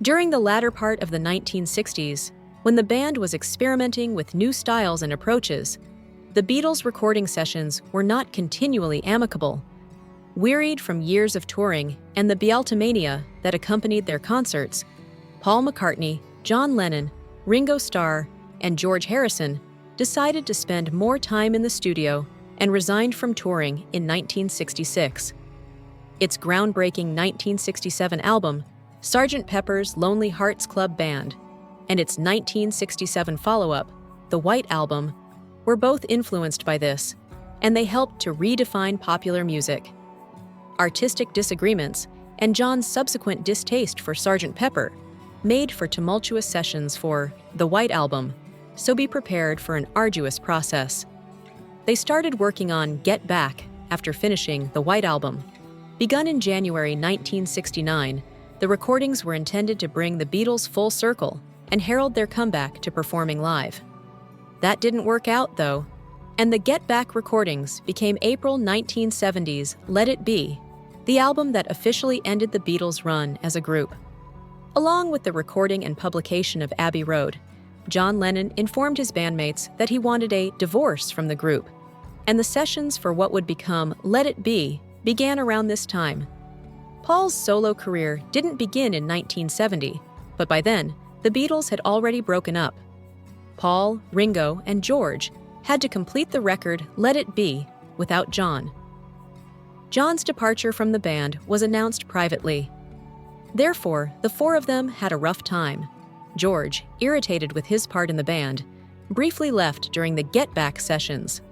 During the latter part of the 1960s, when the band was experimenting with new styles and approaches, the Beatles' recording sessions were not continually amicable. Wearied from years of touring and the Beatlemania that accompanied their concerts, Paul McCartney, John Lennon, Ringo Starr, and George Harrison decided to spend more time in the studio and resigned from touring in 1966. Its groundbreaking 1967 album, Sgt. Pepper's Lonely Hearts Club Band, and its 1967 follow-up, The White Album, were both influenced by this, and they helped to redefine popular music. Artistic disagreements and John's subsequent distaste for Sgt. Pepper made for tumultuous sessions for The White Album, so be prepared for an arduous process. They started working on Get Back after finishing The White Album. Begun in January 1969, the recordings were intended to bring the Beatles full circle and herald their comeback to performing live. That didn't work out, though, and the Get Back recordings became April 1970's Let It Be, the album that officially ended the Beatles' run as a group. Along with the recording and publication of Abbey Road, John Lennon informed his bandmates that he wanted a divorce from the group, and the sessions for what would become Let It Be began around this time. Paul's solo career didn't begin in 1970, but by then, the Beatles had already broken up. Paul, Ringo, and George had to complete the record Let It Be without John. John's departure from the band was announced privately. Therefore, the four of them had a rough time. George, irritated with his part in the band, briefly left during the Get Back sessions.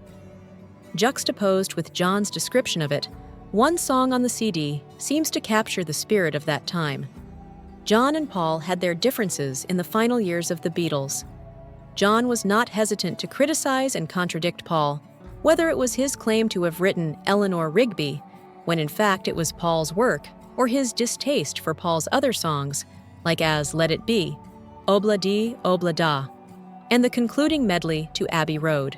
Juxtaposed with John's description of it, one song on the CD seems to capture the spirit of that time. John and Paul had their differences in the final years of the Beatles. John was not hesitant to criticize and contradict Paul, whether it was his claim to have written Eleanor Rigby, when in fact it was Paul's work, or his distaste for Paul's other songs, like as Let It Be, Obla Di, Obla Da, and the concluding medley to Abbey Road.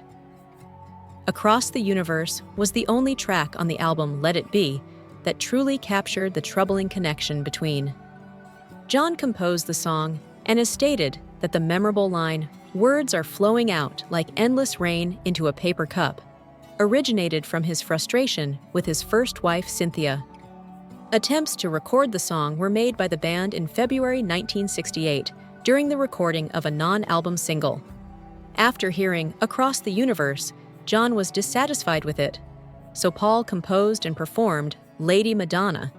Across the Universe was the only track on the album Let It Be that truly captured the troubling connection between. John composed the song and has stated that the memorable line, "Words are flowing out like endless rain into a paper cup," originated from his frustration with his first wife, Cynthia. Attempts to record the song were made by the band in February 1968 during the recording of a non-album single. After hearing Across the Universe, John was dissatisfied with it, so Paul composed and performed Lady Madonna,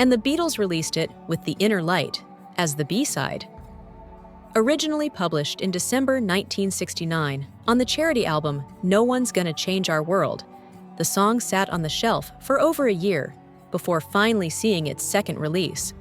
and the Beatles released it with The Inner Light as the B-side. Originally published in December 1969 on the charity album No One's Gonna Change Our World, the song sat on the shelf for over a year before finally seeing its second release.